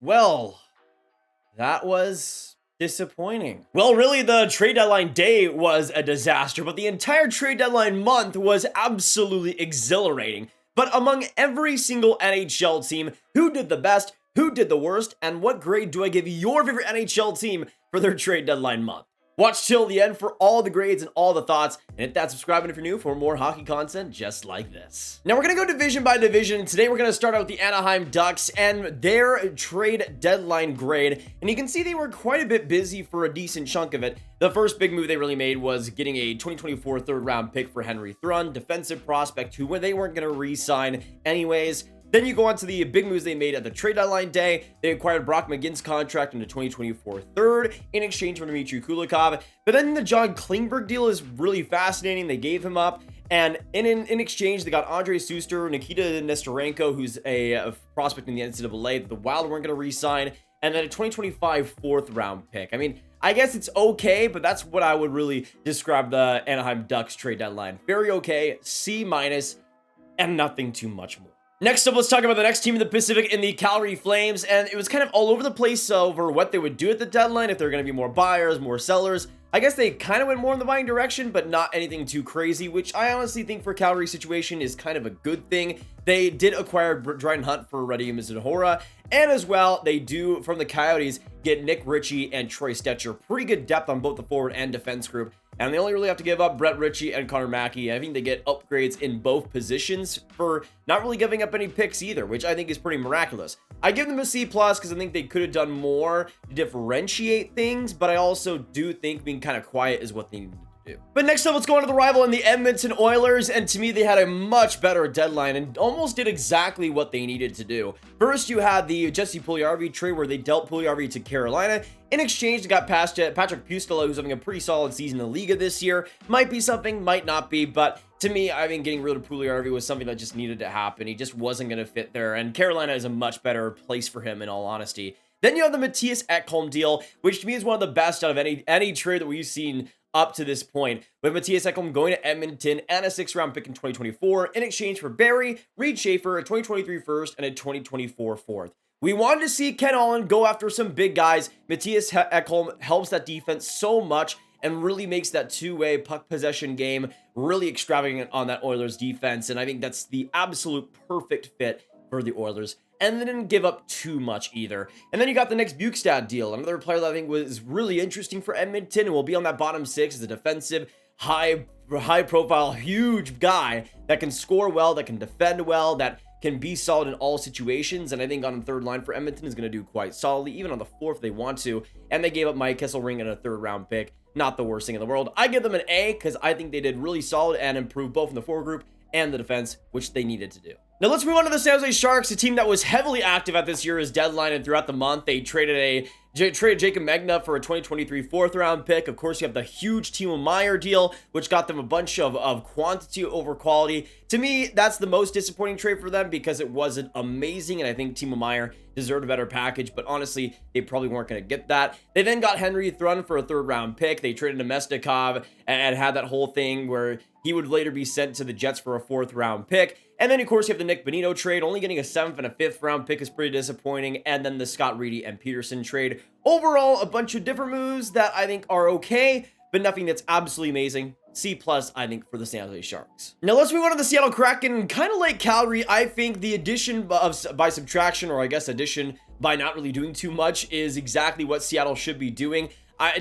Well, that was disappointing. Well, really, the trade deadline day was a disaster, but the entire trade deadline month was absolutely exhilarating. But among every single NHL team, who did the best, who did the worst, and what grade do I give your favorite NHL team for their trade deadline month? Watch till the end for all the grades and all the thoughts, and hit that subscribe button if you're new for more hockey content just like this. Now we're going to go division by division. Today we're going to start out with the Anaheim Ducks and their trade deadline grade, and you can see they were quite a bit busy for a decent chunk of it. The first big move they really made was getting a 2024 third round pick for Henry Thrun, defensive prospect who they weren't going to re-sign anyways. Then you go on to the big moves they made at the trade deadline day. They acquired Brock McGinn's contract in the 2024 third in exchange for Dmitry Kulikov. But then the John Klingberg deal is really fascinating. They gave him up. And in exchange, they got Andre Suster, Nikita Nesterenko, who's a prospect in the NCAA that the Wild weren't going to re-sign. And then a 2025 fourth round pick. I mean, I guess it's okay, but that's what I would really describe the Anaheim Ducks trade deadline. Very okay, C-, and nothing too much more. Next up, let's talk about the next team in the Pacific in the Calgary Flames, and it was kind of all over the place over what they would do at the deadline, if they're going to be more buyers, more sellers. I guess they kind of went more in the buying direction, but not anything too crazy, which I honestly think for Calgary's situation is kind of a good thing. They did acquire Dryden Hunt for Radim Zohora, and as well, they do, from the Coyotes, get Nick Ritchie and Troy Stecher. Pretty good depth on both the forward and defense group. And they only really have to give up Brett Ritchie and Connor Mackey. I think they get upgrades in both positions for not really giving up any picks either, which I think is pretty miraculous. I give them a C+ because I think they could have done more to differentiate things, but I also do think being kind of quiet is what they need to do. But next up, let's go on to the rival in the Edmonton Oilers, and to me, they had a much better deadline and almost did exactly what they needed to do. First, you had the Jesse Puljujarvi trade where they dealt Puljujarvi to Carolina. In exchange, they got past Patrick Pustola, who's having a pretty solid season in the Liga this year. Might be something, might not be, but to me, I mean, getting rid of Puljujarvi was something that just needed to happen. He just wasn't going to fit there, and Carolina is a much better place for him, in all honesty. Then you have the Mattias Ekholm deal, which to me is one of the best out of any trade that we've seen up to this point, with Mattias Ekholm going to Edmonton and a 6th round pick in 2024 in exchange for Barry, Reed Schaefer, a 2023 first, and a 2024 fourth. We wanted to see Ken Holland go after some big guys. Mattias Ekholm helps that defense so much and really makes that two-way puck possession game really extravagant on that Oilers defense, and I think that's the absolute perfect fit for the Oilers. And they didn't give up too much either. And then you got the next Bukestad deal, another player that I think was really interesting for Edmonton and will be on that bottom six as a defensive, high profile, huge guy that can score well, that can defend well, that can be solid in all situations. And I think on the third line for Edmonton is going to do quite solidly, even on the fourth if they want to. And they gave up Mike Kesselring and a 3rd round pick. Not the worst thing in the world. I give them an A because I think they did really solid and improved both in the forward group and the defense, which they needed to do. Now let's move on to the San Jose Sharks, a team that was heavily active at this year's deadline and throughout the month. They traded Jacob Megna for a 2023 4th round pick. Of course, you have the huge Timo Meier deal, which got them a bunch of quantity over quality. To me, that's the most disappointing trade for them because it wasn't amazing, and I think Timo Meier deserved a better package, but honestly, they probably weren't going to get that. They then got Henry Thrun for a 3rd round pick. They traded Nemestikov and had that whole thing where he would later be sent to the Jets for a 4th round pick. And then, of course, you have the Nick Bonino trade. Only getting a 7th and a 5th round pick is pretty disappointing. And then the Scott Reedy and Peterson trade. Overall, a bunch of different moves that I think are okay, but nothing that's absolutely amazing. C+, I think, for the San Jose Sharks. Now, let's move on to the Seattle Kraken. Kind of like Calgary, I think the addition by subtraction, or I guess addition by not really doing too much, is exactly what Seattle should be doing.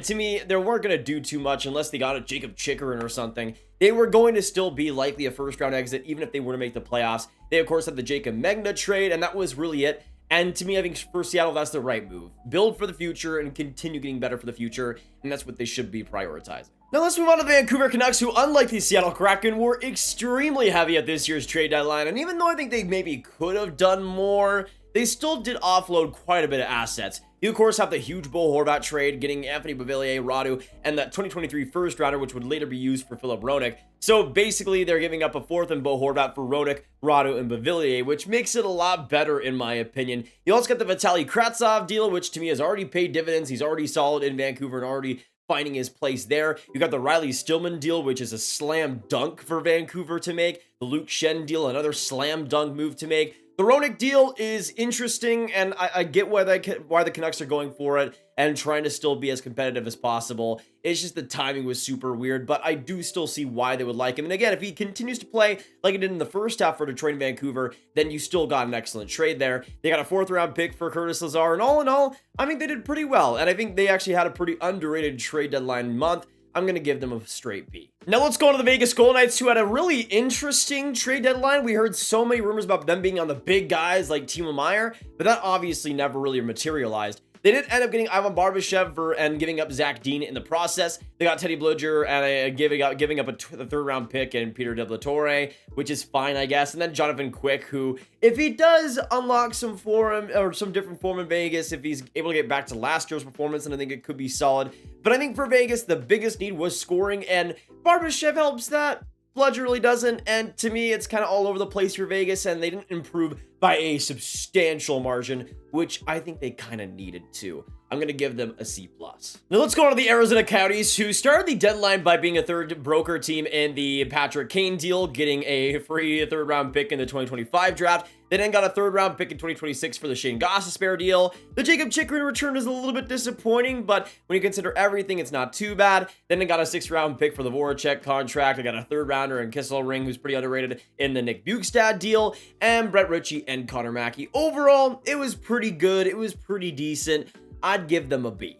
To me, they weren't going to do too much unless they got a Jacob Chikrin or something. They were going to still be likely a 1st round exit, even if they were to make the playoffs. They, of course, had the Jacob Megna trade, and that was really it. And to me, I think for Seattle, that's the right move. Build for the future and continue getting better for the future, and that's what they should be prioritizing. Now let's move on to the Vancouver Canucks, who, unlike the Seattle Kraken, were extremely heavy at this year's trade deadline. And even though I think they maybe could have done more, they still did offload quite a bit of assets. You, of course, have the huge Bo Horvat trade, getting Anthony Beauvillier, Radu, and that 2023 first rounder, which would later be used for Philip Hronek. So basically, they're giving up a 4th and Bo Horvat for Hronek, Radu, and Beauvillier, which makes it a lot better, in my opinion. You also got the Vitaly Kravtsov deal, which to me has already paid dividends. He's already solid in Vancouver and already finding his place there. You got the Riley Stillman deal, which is a slam dunk for Vancouver to make. The Luke Shen deal, another slam dunk move to make. The Roenick deal is interesting, and I get why the Canucks are going for it and trying to still be as competitive as possible. It's just the timing was super weird, but I do still see why they would like him. And again, if he continues to play like he did in the first half for Detroit and Vancouver, then you still got an excellent trade there. They got a 4th-round pick for Curtis Lazar, and all in all, I think they did pretty well. And I think they actually had a pretty underrated trade deadline month. I'm going to give them a straight B. Now let's go to the Vegas Golden Knights, who had a really interesting trade deadline. We heard so many rumors about them being on the big guys like Timo Meier, but that obviously never really materialized. They did end up getting Ivan Barbashev and giving up Zach Dean in the process. They got Teddy Bluger and giving up a 3rd-round pick and Peter De La Torre, which is fine, I guess. And then Jonathan Quick, who, if he does unlock some form or some different form in Vegas, if he's able to get back to last year's performance, then I think it could be solid. But I think for Vegas, the biggest need was scoring, and Barbashev helps that. Bludger really doesn't, and to me, it's kind of all over the place for Vegas, and they didn't improve by a substantial margin, which I think they kind of needed to. I'm going to give them a C+. Now let's go on to the Arizona Coyotes, who started the deadline by being a 3rd broker team in the Patrick Kane deal, getting a free 3rd-round pick in the 2025 draft. They then got a 3rd-round pick in 2026 for the Shane Gostisbehere deal. The Jacob Chikrin return is a little bit disappointing, but when you consider everything, it's not too bad. Then they got a 6th-round pick for the Voracek contract. They got a 3rd-rounder in Kesselring, who's pretty underrated in the Nick Bukestad deal, and Brett Ritchie and Connor Mackey. Overall, it was pretty good. It was pretty decent. I'd give them a B.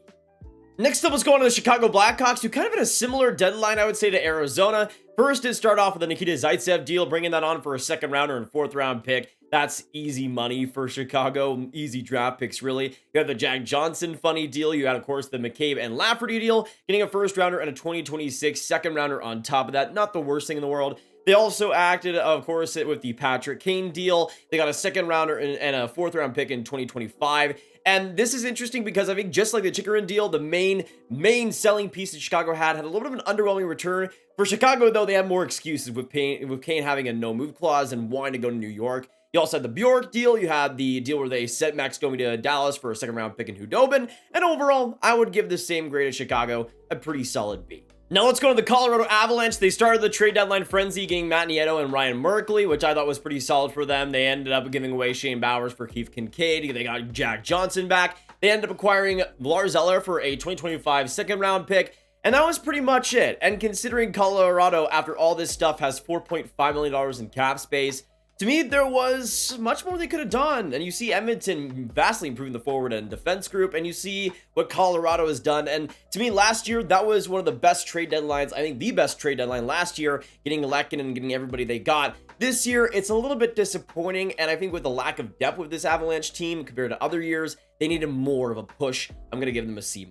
Next up, let's go on to the Chicago Blackhawks, who kind of had a similar deadline, I would say, to Arizona. First, it started off with the Nikita Zaitsev deal, bringing that on for a 2nd-rounder and 4th-round pick. That's easy money for Chicago, easy draft picks, really. You have the Jack Johnson funny deal. You had, of course, the McCabe and Lafferty deal, getting a 1st-rounder and a 2026 2nd-rounder on top of that. Not the worst thing in the world. They also acted, of course, with the Patrick Kane deal. They got a 2nd-rounder and a 4th-round pick in 2025. And this is interesting because I think just like the Chikrin deal, the main selling piece that Chicago had a little bit of an underwhelming return. For Chicago, though, they had more excuses with Kane having a no-move clause and wanting to go to New York. You also had the Bjork deal. You had the deal where they sent Max Domi to Dallas for a 2nd-round pick in Hudobin. And overall, I would give the same grade as Chicago, a pretty solid B. Now let's go to the Colorado Avalanche. They started the trade deadline frenzy, getting Matt Nieto and Ryan Merkley, which I thought was pretty solid for them. They ended up giving away Shane Bowers for Keith Kincaid. They got Jack Johnson back. They ended up acquiring Lars Eller for a 2025 2nd-round pick. And that was pretty much it. And considering Colorado, after all this stuff, has $4.5 million in cap space, to me, there was much more they could have done. And you see Edmonton vastly improving the forward and defense group, and you see what Colorado has done. And to me, last year, that was one of the best trade deadlines. I think the best trade deadline last year, getting Lekin and getting everybody they got. This year, it's a little bit disappointing, and I think with the lack of depth with this Avalanche team compared to other years, they needed more of a push. I'm going to give them a C-.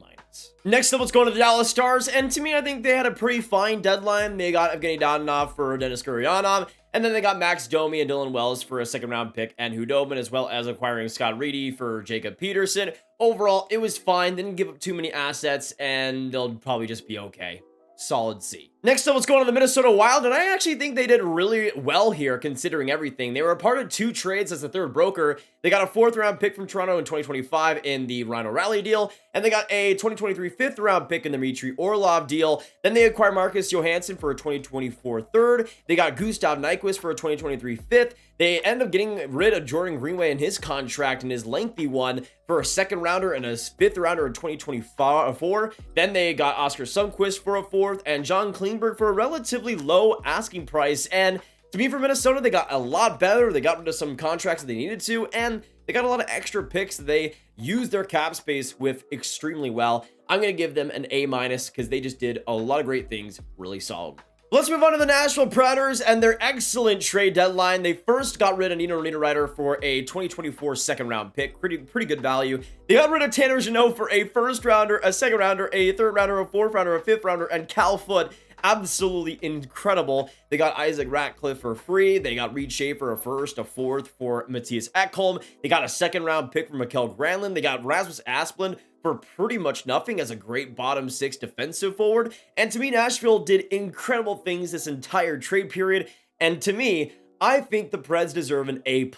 Next up, let's go to the Dallas Stars, and to me, I think they had a pretty fine deadline. They got Evgeny Dadonov for Denis Gurianov, and then they got Max Domi and Dylan Wells for a 2nd-round pick and Hudobin, as well as acquiring Scott Reedy for Jacob Peterson. Overall, it was fine. They didn't give up too many assets, and they'll probably just be okay. Solid C. Next up, let's go on to the Minnesota Wild, and I actually think they did really well here, considering everything. They were a part of 2 trades as the 3rd broker. They got a 4th-round pick from Toronto in 2025 in the Rhino Rally deal, and they got a 2023 5th-round pick in the Dmitry Orlov deal. Then they acquired Marcus Johansson for a 2024 3rd. They got Gustav Nyquist for a 2023 5th. They end up getting rid of Jordan Greenway in his contract, and his lengthy one, for a 2nd-rounder and a 5th-rounder in 2024. Then they got Oscar Sundqvist for a 4th, and John Klingberg for a relatively low asking price. And to me, for Minnesota, they got a lot better. They got rid of some contracts that they needed to, and they got a lot of extra picks that they used their cap space with extremely well. I'm going to give them an A- because they just did a lot of great things really solid. Let's move on to the Nashville Predators and their excellent trade deadline. They first got rid of Nino Niederreiter for a 2024 2nd-round pick. Pretty good value. They got rid of Tanner Jeannot for a 1st-rounder, a 2nd-rounder, a 3rd-rounder, a 4th-rounder, a 5th-rounder, and Cal Foote. Absolutely incredible. They got Isaac Ratcliffe for free. They got Reed Schaefer, a 1st, a 4th for Matthias Ekholm. They got a 2nd-round pick from Mikkel Granlund. They got Rasmus Asplund for pretty much nothing as a great bottom 6 defensive forward. And to me, Nashville did incredible things this entire trade period. And to me, I think the Preds deserve an A+.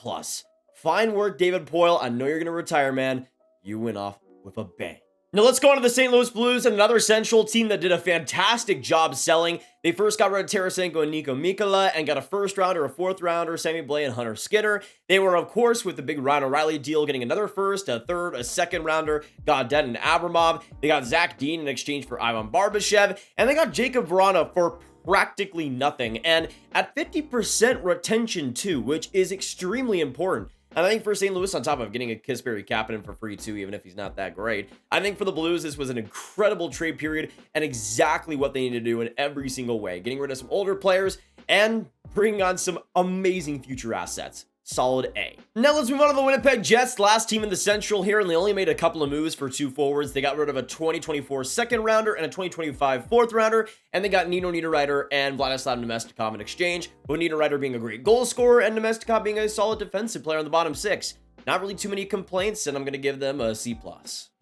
Fine work, David Poile. I know you're going to retire, man. You went off with a bang. Now let's go on to the St. Louis Blues, and another Central team that did a fantastic job selling. They first got rid of Tarasenko and Nico Mikkola and got a first rounder, a fourth rounder, Sammy Blais and Hunter Skinner. They were, of course, with the big Ryan O'Reilly deal, getting another first, a third, a second rounder, got Den and Abramov. They got Zach Dean in exchange for Ivan Barbashev, and they got Jacob Vrana for practically nothing, and at 50% retention too, which is extremely important. And I think for St. Louis, on top of getting a Kingsbury Kapanen for free too, even if he's not that great, I think for the Blues, this was an incredible trade period and exactly what they need to do in every single way. Getting rid of some older players and bringing on some amazing future assets. Solid A. Now let's move on to the Winnipeg Jets, last team in the Central here, and they only made a couple of moves for two forwards. They got rid of a 2024 second rounder and a 2025 fourth rounder, and they got Nino Niederreiter and Vladislav Nemestikov in exchange, with Niederreiter being a great goal scorer and Nemestikov being a solid defensive player on the bottom six. Not really too many complaints, and I'm going to give them a C+.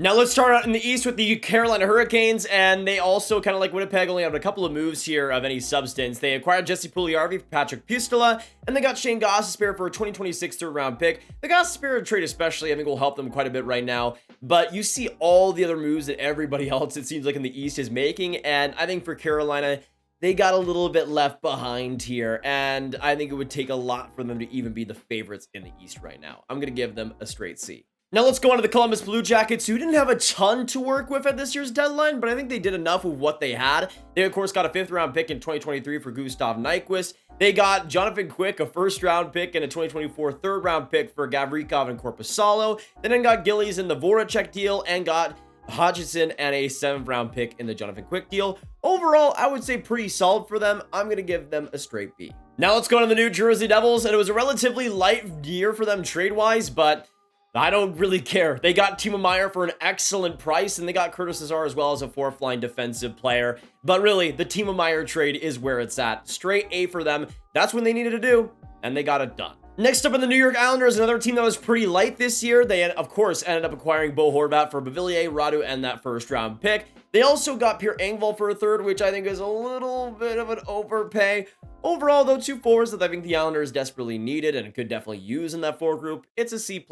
Now let's start out in the East with the Carolina Hurricanes, and they also, kind of like Winnipeg, only have a couple of moves here of any substance. They acquired Jesse Puljujarvi for Patrick Puistola, and they got Shane Gostisbehere for a 2026 third-round pick. The Gostisbehere trade especially, I think, will help them quite a bit right now, but you see all the other moves that everybody else, it seems like, in the East is making, and I think for Carolina, they got a little bit left behind here, and I think it would take a lot for them to even be the favorites in the East right now. I'm going to give them a straight C. Now let's go on to the Columbus Blue Jackets, who didn't have a ton to work with at this year's deadline, but I think they did enough with what they had. They, of course, got a fifth-round pick in 2023 for Gustav Nyquist. They got Jonathan Quick, a first-round pick, and a 2024 third-round pick for Gavrikov and Korpisalo. They then got Gillies in the Voracek deal and got Hodgson and a 7th-round pick in the Jonathan Quick deal. Overall, I would say pretty solid for them. I'm going to give them a straight B. Now let's go to the New Jersey Devils, and it was a relatively light year for them trade-wise, but I don't really care. They got Timo Meier for an excellent price, and they got Curtis Lazar as well as a fourth-line defensive player. But really, the Timo Meier trade is where it's at. Straight A for them. That's what they needed to do, and they got it done. Next up in the New York Islanders, another team that was pretty light this year. They, of course, ended up acquiring Bo Horvat for Beauvillier, Radu, and that first-round pick. They also got Pierre Engvall for a third, which I think is a little bit of an overpay. Overall, though, two forwards that I think the Islanders desperately needed and could definitely use in that forward group. It's a C+.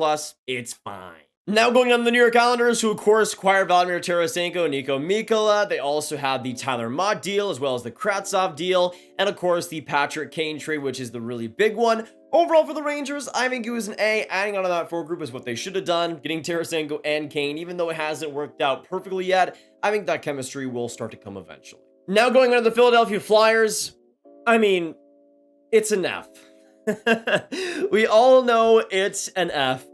It's fine. Now going on to the New York Islanders, who of course acquired Vladimir Tarasenko and Nico Mikkola. They also had the Tyler Mott deal, as well as the Kravtsov deal, and of course the Patrick Kane trade, which is the really big one. Overall for the Rangers, I think it was an A. Adding onto that forward group is what they should have done. Getting Tarasenko and Kane, even though it hasn't worked out perfectly yet, I think that chemistry will start to come eventually. Now going on to the Philadelphia Flyers, I mean, it's an F. We all know it's an F.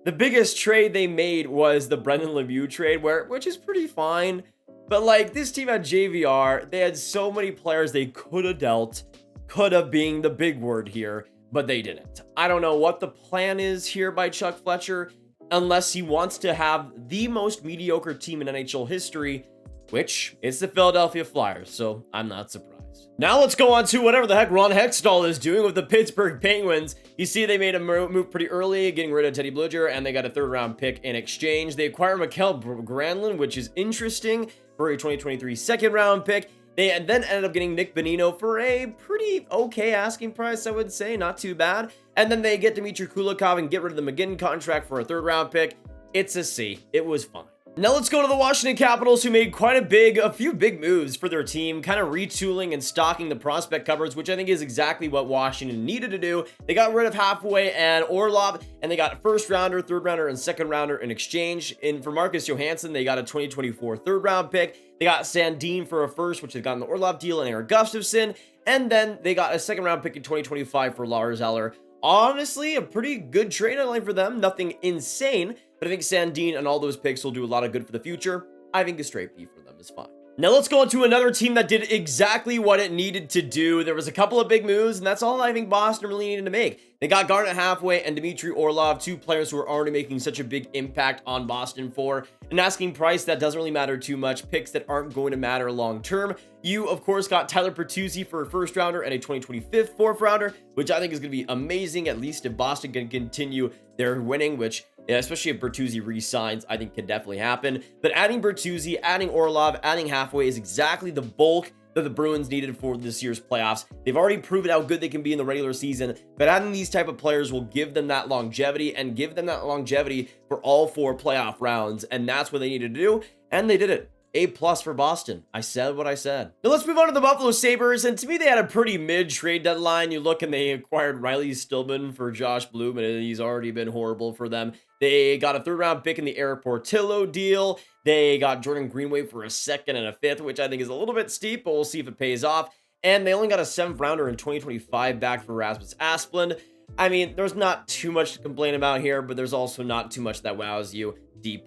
The biggest trade they made was the Brendan Lemieux trade, which is pretty fine. But like, this team had JVR, they had so many players they could have dealt. Could have being the big word here, but they didn't. I don't know what the plan is here by Chuck Fletcher, unless he wants to have the most mediocre team in NHL history, which is the Philadelphia Flyers, so I'm not surprised. Now let's go on to whatever the heck Ron Hextall is doing with the Pittsburgh Penguins. You see they made a move pretty early, getting rid of Teddy Bluger, and they got a third-round pick in exchange. They acquired Mikael Granlund, which is interesting, for a 2023 second-round pick. They then ended up getting Nick Bonino for a pretty okay asking price, I would say, not too bad. And then they get Dmitry Kulikov and get rid of the McGinn contract for a third-round pick. It's a C. It was fine. Now let's go to the Washington Capitals, who made a few big moves for their team, kind of retooling and stocking the prospect cupboards, which I think is exactly what Washington needed to do. They got rid of Hathaway and Orlov, and they got a first rounder, third rounder, and second rounder in exchange. And for Marcus Johansson, they got a 2024 third round pick. They got Sandin for a first, which they got in the Orlov deal, and Eric Gustafsson. And then they got a second round pick in 2025 for Lars Eller. Honestly, a pretty good trade deadline for them. Nothing insane, but I think Sandin and all those picks will do a lot of good for the future. I think a straight B for them is fine. Now let's go on to another team that did exactly what it needed to do. There was a couple of big moves, and that's all I think Boston really needed to make. They got Garnet Hathaway and Dmitry Orlov, two players who are already making such a big impact on Boston for an asking price that doesn't really matter too much, picks that aren't going to matter long term. You, of course, got Tyler Bertuzzi for a first rounder and a 2025 fourth rounder, which I think is going to be amazing, at least if Boston can continue their winning, which, especially if Bertuzzi re-signs, I think can definitely happen. But adding Bertuzzi, adding Orlov, adding Hathaway is exactly the bulk that the Bruins needed for this year's playoffs. They've already proven how good they can be in the regular season, but adding these type of players will give them that longevity and give them that longevity for all 4 playoff rounds, and that's what they needed to do, and they did it. A+ for Boston. I said what I said. Now let's move on to the Buffalo Sabres, and to me they had a pretty mid trade deadline. You look and they acquired Riley Stillman for Josh Bloom, and he's already been horrible for them. They got a 3rd round pick in the Eric Portillo deal. They got Jordan Greenway for a 2nd and a 5th, which I think is a little bit steep, but we'll see if it pays off. And they only got a 7th rounder in 2025 back for Rasmus Asplund. I mean, there's not too much to complain about here, but there's also not too much that wows you. D+.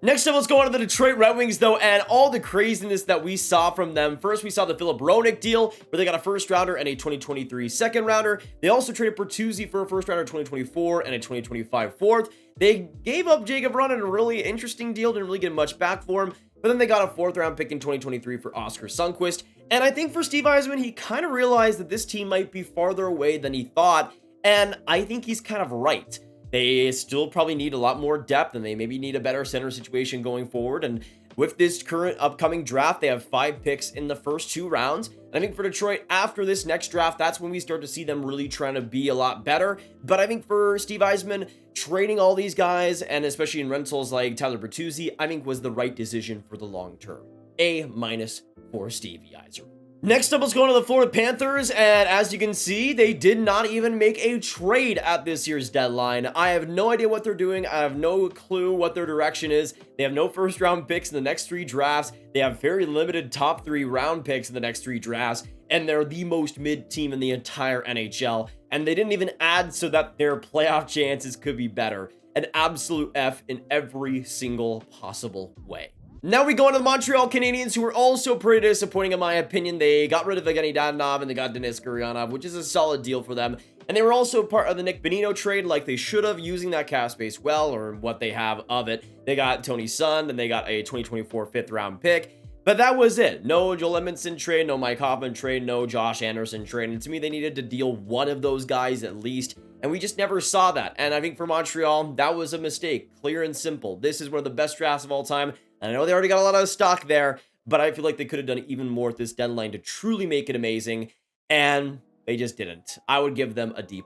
Next up, let's go on to the Detroit Red Wings, though, and all the craziness that we saw from them. First, we saw the Philip Roenick deal, where they got a 1st rounder and a 2023 2nd rounder. They also traded Bertuzzi for a 1st rounder in 2024 and a 2025 4th. They gave up Jacob Run in a really interesting deal, didn't really get much back for him, but then they got a 4th round pick in 2023 for Oscar Sundqvist. And I think for Steve Yzerman, he kind of realized that this team might be farther away than he thought, and I think he's kind of right. They still probably need a lot more depth, and they maybe need a better center situation going forward. And with this current upcoming draft, they have 5 picks in the first 2 rounds. And I think for Detroit, after this next draft, that's when we start to see them really trying to be a lot better. But I think for Steve Yzerman, trading all these guys, and especially in rentals like Tyler Bertuzzi, I think was the right decision for the long term. A- for Stevie Yzerman. Next up, let's go on to the Florida Panthers, and as you can see, they did not even make a trade at this year's deadline. I have no idea what they're doing. I have no clue what their direction is. They have no 1st round picks in the next 3 drafts. They have very limited top 3 round picks in the next 3 drafts, and they're the most mid team in the entire NHL, and they didn't even add so that their playoff chances could be better. An absolute F in every single possible way. Now we go into the Montreal Canadiens, who were also pretty disappointing in my opinion. They got rid of Evgeny Dadonov and they got Denis Gurianov, which is a solid deal for them. And they were also part of the Nick Bonino trade like they should have, using that cap space well, or what they have of it. They got Tony Sun, and they got a 2024 5th round pick. But that was it. No Joel Edmondson trade, no Mike Hoffman trade, no Josh Anderson trade. And to me, they needed to deal one of those guys at least. And we just never saw that. And I think for Montreal, that was a mistake. Clear and simple. This is one of the best drafts of all time. And I know they already got a lot of stock there, but I feel like they could have done even more at this deadline to truly make it amazing. And they just didn't. I would give them a D+.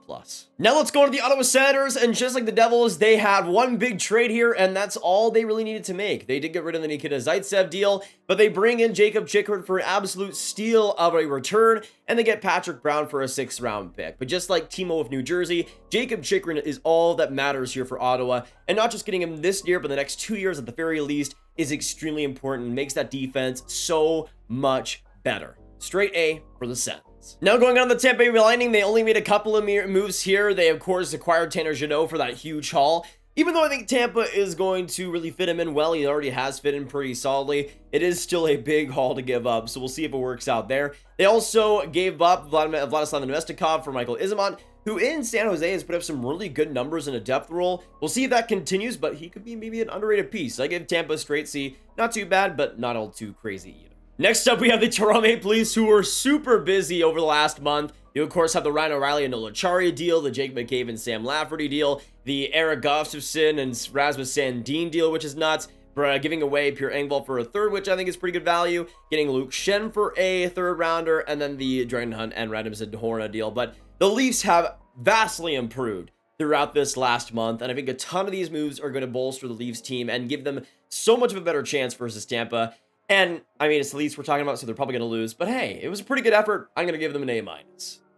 Now let's go to the Ottawa Senators, and just like the Devils, they had one big trade here, and that's all they really needed to make. They did get rid of the Nikita Zaitsev deal, but they bring in Jacob Chikrin for an absolute steal of a return, and they get Patrick Brown for a 6th round pick. But just like Timo of New Jersey, Jacob Chikrin is all that matters here for Ottawa, and not just getting him this year, but the next 2 years at the very least is extremely important and makes that defense so much better. Straight A for the Sens. Now going on the Tampa Bay Lightning, they only made a couple of moves here. They, of course, acquired Tanner Jeannot for that huge haul. Even though I think Tampa is going to really fit him in well, he already has fit in pretty solidly, it is still a big haul to give up, so we'll see if it works out there. They also gave up Vladislav Nemestikov for Michael Isamont, who in San Jose has put up some really good numbers in a depth role. We'll see if that continues, but he could be maybe an underrated piece. I give Tampa a straight C. Not too bad, but not all too crazy either. Next up, we have the Toronto Maple Leafs, who were super busy over the last month. You, of course, have the Ryan O'Reilly and Nola Acciari deal, the Jake McCabe and Sam Lafferty deal, the Eric Gustafsson and Rasmus Sandin deal, which is nuts, for giving away Pierre Engvall for a 3rd, which I think is pretty good value, getting Luke Shen for a 3rd rounder, and then the Dryden Hunt and Radim Zahorna deal. But the Leafs have vastly improved throughout this last month, and I think a ton of these moves are going to bolster the Leafs team and give them so much of a better chance versus Tampa. And, I mean, it's the Leafs we're talking about, so they're probably going to lose. But hey, it was a pretty good effort. I'm going to give them an A-.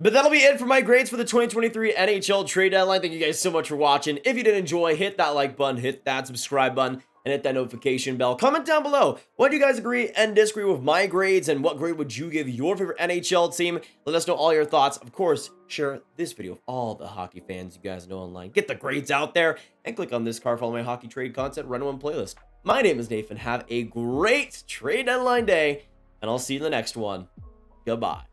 But that'll be it for my grades for the 2023 NHL trade deadline. Thank you guys so much for watching. If you did enjoy, hit that like button, hit that subscribe button, and hit that notification bell. Comment down below. What do you guys agree and disagree with my grades, and what grade would you give your favorite NHL team? Let us know all your thoughts. Of course, share this video with all the hockey fans you guys know online. Get the grades out there, and click on this card for all my hockey trade content, run one playlist. My name is Nathan. Have a great trade deadline day, and I'll see you in the next one. Goodbye.